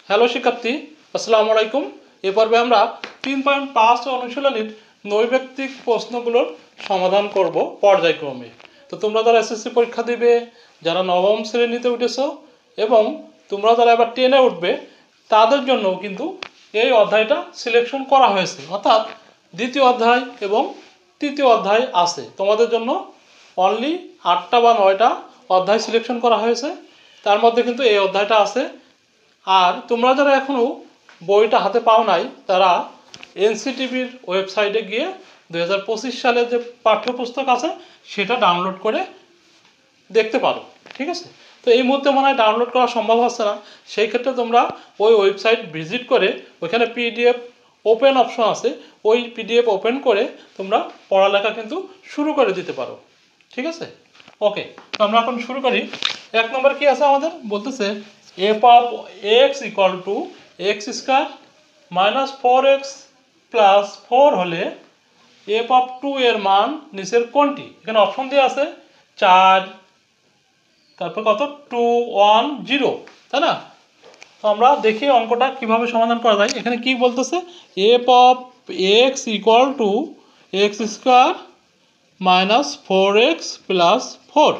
Hello শিক্ষার্থী, আসসালামু আলাইকুম। এ পর্বে আমরা 3.5 অনুশীলনীর নৈর্ব্যক্তিক প্রশ্নগুলোর সমাধান করব পর্যায়ক্রমে। তো তোমরা যারা এসএসসি পরীক্ষা দিবে, যারা নবম শ্রেণীতে উঠেছো এবং তোমরা যারা এবার 10-এ উঠবে, তাদের জন্যও কিন্তু এই অধ্যায়টা সিলেকশন করা হয়েছে। অর্থাৎ দ্বিতীয় অধ্যায় এবং তৃতীয় অধ্যায় আছে। তোমাদের জন্য অনলি 8টা বা 9টা অধ্যায় সিলেকশন করা হয়েছে। তার মধ্যে কিন্তু এই অধ্যায়টা আছে। আর তোমরা যারা এখনও বইটা হাতে পাও নাই, তারা এনসিটিভির ওয়েবসাইটে গিয়ে 2025 সালের যে পাঠ্যপুস্তক আছে সেটা ডাউনলোড করে দেখতে পারো। ঠিক আছে? তো এই মুহূর্তে মনে হয় ডাউনলোড করা সম্ভব হচ্ছে না। সেই ক্ষেত্রে তোমরা ওই ওয়েবসাইট ভিজিট করে ওইখানে পিডিএফ ওপেন অপশন আছে, ওই পিডিএফ ওপেন করে তোমরা পড়ালেখা কিন্তু শুরু করে দিতে পারো। ঠিক আছে? ওকে, তো আমরা এখন শুরু করি। 1 নম্বর কি আছে আমাদের? বলতেছে f of x equal to x square minus 4x plus 4 হলে f of 2 এর মান নিচের কোনটি? এখানে অপশন দিয়ে আছে 4, তারপর কত 2 1 0, তাই না? তো আমরা দেখি অঙ্কটা কিভাবে সমাধান করা যায়। এখানে কি বলতেছে? f of x equal to x square minus 4x plus 4।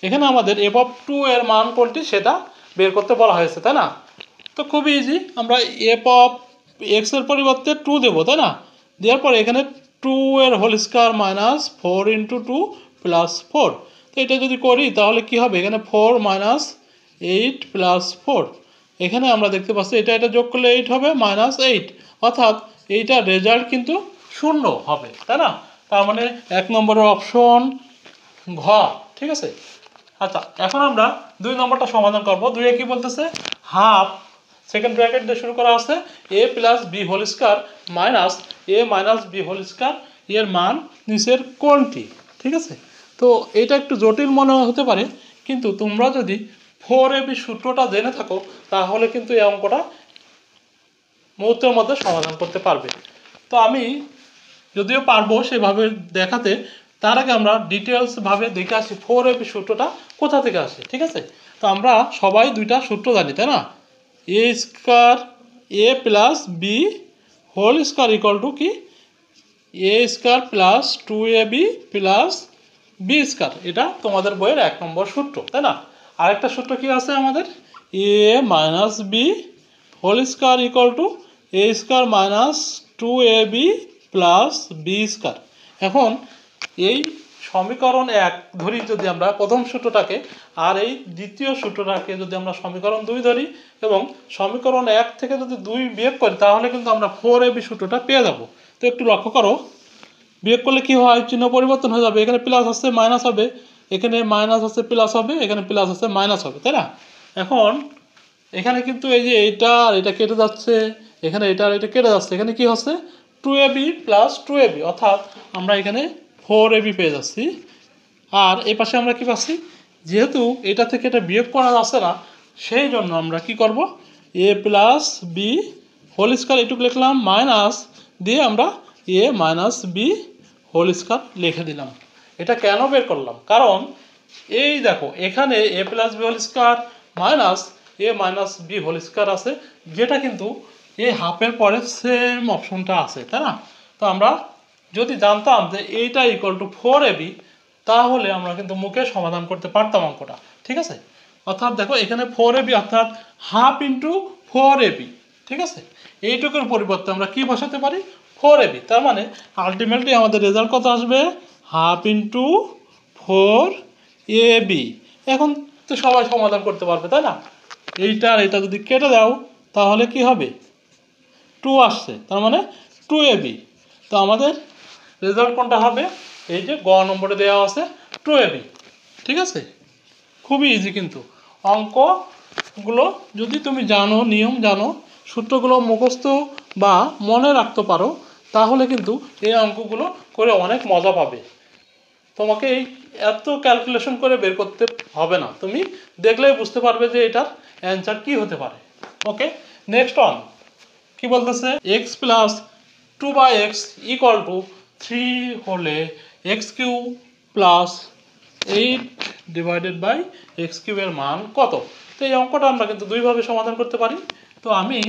এখানে আমাদের f of 2 এর মান কোনটি সেটা বের করতে বলা হয়েছে, তাই না? তো খুবই ইজি, আমরা f of x এর পরিবর্তে 2 দেবো, তাই না? দেওয়ার পরে এখানে 2 এর whole square minus 4 into 2 plus 4। তো এটা যদি করি তাহলে কি হবে? এখানে 4 মাইনাস 8 প্লাস 4। এখানে আমরা দেখতে পাচ্ছি এটা যোগ করলে 8 হবে মাইনাস 8, অর্থাৎ এইটার রেজাল্ট কিন্তু 0 হবে, তাই না? তার মানে 1 নম্বরের অপশন ঘ। ঠিক আছে? আচ্ছা, এখন আমরা 2 নম্বরটা সমাধান করব। 2-এ কি বলতেছে? হাফ সেকেন্ড ব্র্যাকেট দিয়ে শুরু করা আছে a plus B whole square minus a minus B whole square এর মান নিচের কোনটি? ঠিক আছে? তো এটা একটু জটিল মনে হতে পারে, কিন্তু তোমরা যদি 4ab সূত্রটা জেনে থাকো তাহলে কিন্তু এই অঙ্কটা মুহূর্তের মধ্যে সমাধান করতে পারবে। তো আমি যদিও পারবো সেভাবে দেখাতে, তার আগে আমরা ডিটেলসভাবে দেখে আসি 4ab সূত্রটা কোথা থেকে আসে। ঠিক আছে? তো আমরা সবাই 2টা সূত্র জানি, তাই না? a square a plus B whole square equal to কি? a square plus 2ab plus B square. এটা তোমাদের বইয়ের 1 নম্বর সূত্র, তাই না? আরেকটা সূত্র কি আছে আমাদের? a minus B whole square equal to a square minus 2ab plus B square. এখন এই সমীকরণ 1 ধরি যদি আমরা প্রথম সূত্রটাকে, আর এই দ্বিতীয় সূত্রটাকে যদি আমরা সমীকরণ 2 ধরি এবং সমীকরণ 1 থেকে যদি 2 বিয়োগ করি তাহলে কিন্তু আমরা 4ab সূত্রটা পেয়ে যাব। তো একটু লক্ষ্য করো, বিয়োগ করলে কি হয়? চিহ্ন পরিবর্তন হয়ে যাবে। এখানে প্লাস আসছে মাইনাস হবে, এখানে মাইনাস আসছে প্লাস হবে, এখানে প্লাস আসছে মাইনাস হবে, তাই না? এখন এখানে কিন্তু এই যে এইটা আর এটা কেটে যাচ্ছে, এখানে এটা আর এটা কেটে যাচ্ছে, এখানে কি হচ্ছে? 2ab প্লাস 2ab, অর্থাৎ আমরা এখানে 4ab পেয়ে যাচ্ছি। আর এই পাশে আমরা কি পাচ্ছি? যেহেতু এটা থেকে এটা বিয়োগ করা যাচ্ছে না, সেই জন্য আমরা কি করব? a plus B whole square এটুকু লিখলাম, মাইনাস দিয়ে আমরা a minus B whole square লিখে দিলাম। এটা কেন বের করলাম? কারণ এই দেখো এখানে a plus B whole square minus a minus B whole square আছে, যেটা কিন্তু এই হাফের পরে সেম অপশনটা আছে, তাই না? তো আমরা যদি জানতাম যে এইটা ইকুয়াল টু 4ab, তাহলে আমরা কিন্তু মুখে সমাধান করতে পারতাম অঙ্কটা। ঠিক আছে? অর্থাৎ দেখো এখানে 4ab অর্থাৎ হাফ ইন্টু 4ab। ঠিক আছে? এইটুকুর পরিবর্তে আমরা কি বসাতে পারি? 4ab। তার মানে আলটিমেটলি আমাদের রেজাল্ট কত আসবে? Half into 4ab। এখন তো সবাই সমাধান করতে পারবে, তাই না? এইটা আর এটা যদি কেটে দাও তাহলে কি হবে? 2 আসছে, তার মানে 2ab। তো আমাদের রেজাল্ট কোনটা হবে? এই যে গ নম্বরে দেওয়া আছে 2ab। ঠিক আছে? খুবই ইজি কিন্তু অঙ্কগুলো যদি তুমি জানো, নিয়ম জানো, সূত্রগুলো মুখস্থ বা মনে রাখতে পারো, তাহলে কিন্তু এই অঙ্কগুলো করে অনেক মজা পাবে। তোমাকে এই এত ক্যালকুলেশন করে বের করতে হবে না, তুমি দেখলেই বুঝতে পারবে যে এটার অ্যান্সার কি হতে পারে। ওকে, নেক্সট ওয়ান কি বলতেছে? x plus 2/x equal to 3 হলে x cube plus 8 divided by x কিউবের মান কত? তো এই অঙ্কটা আমরা কিন্তু দুইভাবে সমাধান করতে পারি। তো আমি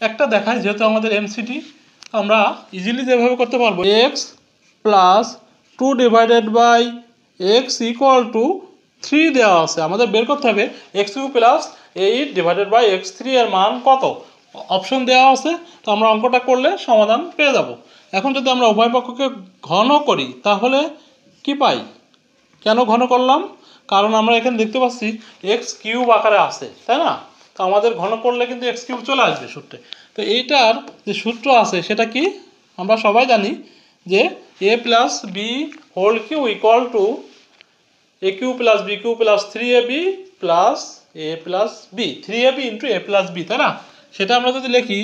একটা দেখাই, যেহেতু আমাদের এমসিটি, আমরা ইজিলি যেভাবে করতে পারবো, X plus 2 divided by X equal to 3 দেওয়া আছে, আমাদের বের করতে হবে X cube plus 8 divided by X 3 এর মান কত, অপশন দেওয়া আছে। তো আমরা অঙ্কটা করলে সমাধান পেয়ে যাব। এখন যদি আমরা উভয় পক্ষকে ঘন করি তাহলে কি পাই? কেন ঘন করলাম? কারণ আমরা এখানে দেখতে পাচ্ছি এক্স কিউব আকারে আছে, তাই না? তো আমাদের ঘন করলে কিন্তু এক্স কিউব চলে আসবে সূত্রে। তো এইটার যে সূত্র আছে সেটা কি আমরা সবাই জানি, যে a plus B whole cube equal to a cube plus b cube plus 3ab plus a plus b, 3ab into a plus b, তাই না? সেটা আমরা যদি লিখি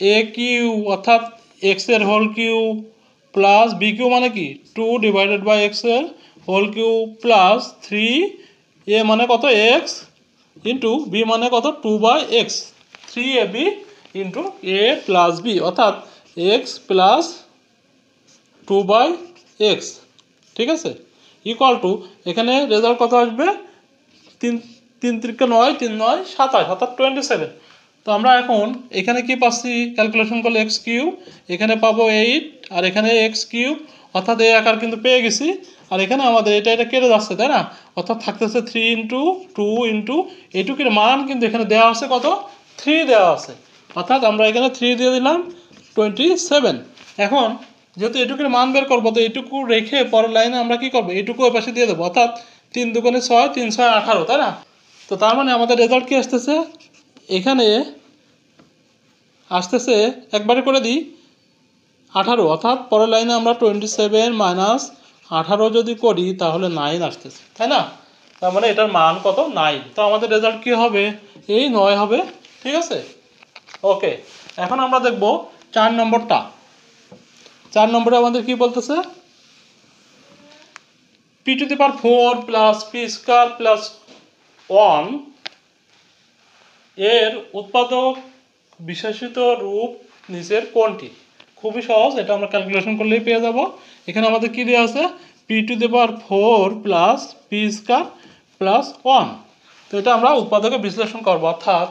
এ কিউ অর্থাৎ এক্স এর whole cube plus b cube মানে কি 2 ডিভাইডেড বাই এক্স এর হোল কিউ প্লাস 3, এ মানে কত এক্স ইন্টু বি মানে কত 2 by x, 3ab into a plus B অর্থাৎ এক্স প্লাস 2 বাই এক্স, ঠিক আছে, ইকুয়াল টু এখানে রেজাল্ট কত আসবে 3 3 3 9 3 9 27 অর্থাৎ 27। তো আমরা এখন এখানে কি পাচ্ছি ক্যালকুলেশন করলে এক্স কিউব, এখানে পাবো 8 আর এখানে এক্স কিউব অর্থাৎ এই আকার কিন্তু পেয়ে গেছি। আর এখানে আমাদের এটা কেটে যাচ্ছে, তাই না? অর্থাৎ থাকতেছে 3 ইন্টু 2 ইন্টু এইটুকুর মান কিন্তু এখানে দেওয়া আছে কত 3 দেওয়া আছে, অর্থাৎ আমরা এখানে 3 দিয়ে দিলাম 27। এখন যেহেতু এটুকুর মান বের করবো, তো এইটুকু রেখে পরের লাইনে আমরা কি করবো, এইটুকু ওই পাশে দিয়ে দেবো, অর্থাৎ 3 দুগুণে 6 3 6 18, তাই না? তো তার মানে আমাদের রেজাল্ট কি আসতেছে, এখানে আসতেছে একবারে করে দিই 18, অর্থাৎ পরের লাইনে আমরা 27 মাইনাস 18 যদি করি তাহলে 9 আসতেছে, তাই না? তার মানে এটার মান কত 9। তো আমাদের রেজাল্ট কি হবে, এই 9 হবে, ঠিক আছে। ওকে, এখন আমরা দেখব 4 নম্বরটা। 4 নম্বরে আমাদের কি বলতেছে, P to the power 4 plus P square plus 1 এর উৎপাদক বিশেষিত রূপ নিচের কোনটি? খুবই সহজ, এটা আমরা ক্যালকুলেশন করলেই পেয়ে যাব। এখানে আমাদের কি দেওয়া আছে, P to the power 4 plus P square plus 1। তো এটা আমরা উৎপাদকে বিশ্লেষণ করব, অর্থাৎ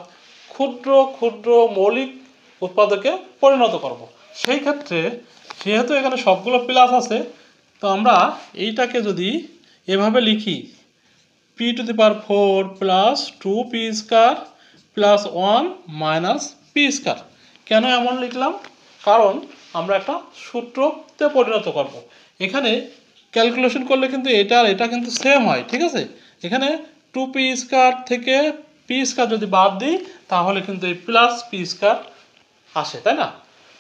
ক্ষুদ্র ক্ষুদ্র মৌলিক উৎপাদকে পরিণত করব। সেই ক্ষেত্রে যেহেতু এখানে সবগুলো প্লাস আছে, তো আমরা এইটাকে যদি এভাবে লিখি P to the power 4 plus 2 P square plus 1 minus P square. কেন এমন লিখলাম? কারণ আমরা একটা সূত্রতে পরিণত করব। এখানে ক্যালকুলেশন করলে কিন্তু এটা আর এটা কিন্তু সেম হয়, ঠিক আছে। এখানে 2 পি স্কয়ার থেকে পি স্কয়ার যদি বাদ দিই তাহলে কিন্তু এই প্লাস পি স্কয়ার আসে, তাই না?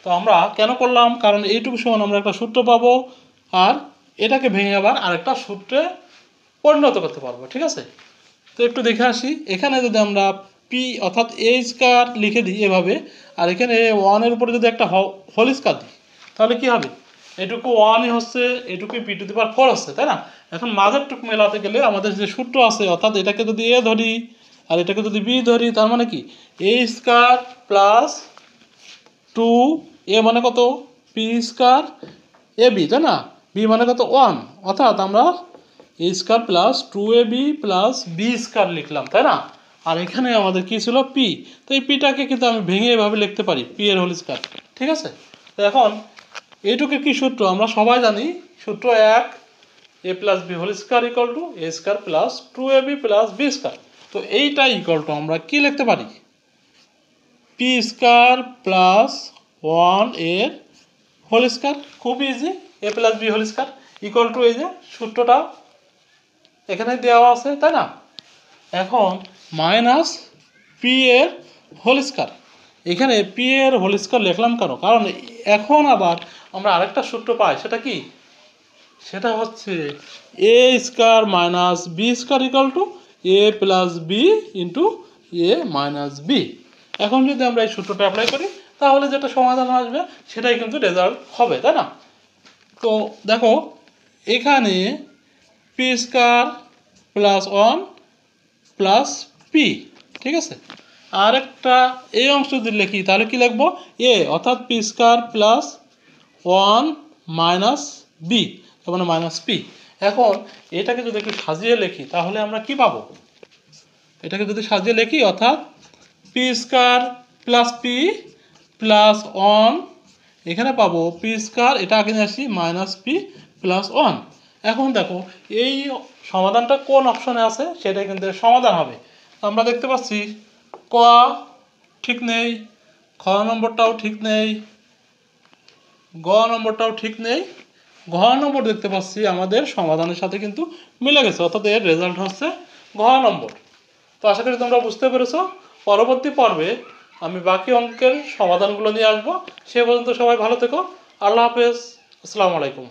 তো আমরা কেন করলাম, কারণ এইটুকু সমান আমরা একটা সূত্র পাবো আর এটাকে ভেঙে আবার আরেকটা সূত্রে পরিণত করতে পারবো, ঠিক আছে। তো একটু দেখে আসি, এখানে যদি আমরা পি অর্থাৎ এ স্কয়ার লিখে দিই এভাবে, আর এখানে 1 এর উপরে যদি একটা হোল স্কয়ার দিই তাহলে কি হবে, এটুকু 1ই হচ্ছে, এটুকুই পি টু দি পাওয়ার 4 হচ্ছে, তাই না? এখন মাঝের টুকু মেলাতে গেলে আমাদের যে সূত্র আছে, অর্থাৎ এটাকে যদি এ ধরি আর এটাকে যদি বি ধরি, তার মানে কি এ স্কয়ার প্লাস 2 এ মানে কত পি স্কয়ার এ বি, তাই না? বি মানে কত 1, অর্থাৎ আমরা a square plus 2ab plus B square লিখলাম, তাই না? আর এখানে আমাদের কি ছিল পি, তো এই পিটাকে কিন্তু আমি ভেঙে এভাবে লিখতে পারি পি এর হোল স্কয়ার, ঠিক আছে। তো এখন এইটুকু কি সূত্র আমরা সবাই জানি, সূত্র 1 a plus B whole square equal to a square plus 2ab plus B square. তো এইটা ইকুয়াল টু আমরা কি লিখতে পারি, পি স্কয়ার প্লাস 1 এর হোল স্কয়ার। খুব easy, A plus B whole square equal to এই যে সূত্রটা এখানে দেওয়া আছে, তাই না? এখন মাইনাস পি এর হোল স্কয়ার, এখানে পি এর হোল স্কয়ার লিখলাম কেন, কারণ এখন আবার আমরা আরেকটা সূত্র পাই, সেটা কি, সেটা হচ্ছে a square minus b square equal to a plus b into a minus b. এখন যদি আমরা এই সূত্রটা অ্যাপ্লাই করি তাহলে যেটা সমাধান আসবে সেটাই কিন্তু রেজাল্ট হবে, তাই না? তো দেখো এখানে P square plus 1 plus P, ঠিক আছে। আর একটা এই অংশ যদি লিখি তাহলে কি লিখবো, এ অর্থাৎ P square plus 1 minus B, তার মানে মাইনাস পি। এখন এটাকে যদি একটু সাজিয়ে লিখি তাহলে আমরা কি পাবো, এটাকে যদি সাজিয়ে লিখি অর্থাৎ P square plus P plus 1, এখানে পাবো পি স্কয়ার, এটা আগে নিয়ে আসি, মাইনাস পি প্লাস 1। এখন দেখো এই সমাধানটা কোন অপশনে আছে সেটা কিন্তু সমাধান হবে। আমরা দেখতে পাচ্ছি ক ঠিক নেই, খ নম্বরটাও ঠিক নেই, গ নম্বরটাও ঠিক নেই, ঘ নম্বর দেখতে পাচ্ছি আমাদের সমাধানের সাথে কিন্তু মিলে গেছে, অর্থাৎ এর রেজাল্ট হচ্ছে ঘ নম্বর। তো আশা করি তোমরা বুঝতে পেরেছো। পরবর্তী পর্বে আমি বাকি অঙ্কের সমাধানগুলো নিয়ে আসবো। সে পর্যন্ত সবাই ভালো থেকো। আল্লাহ হাফেজ। আসসালামু আলাইকুম।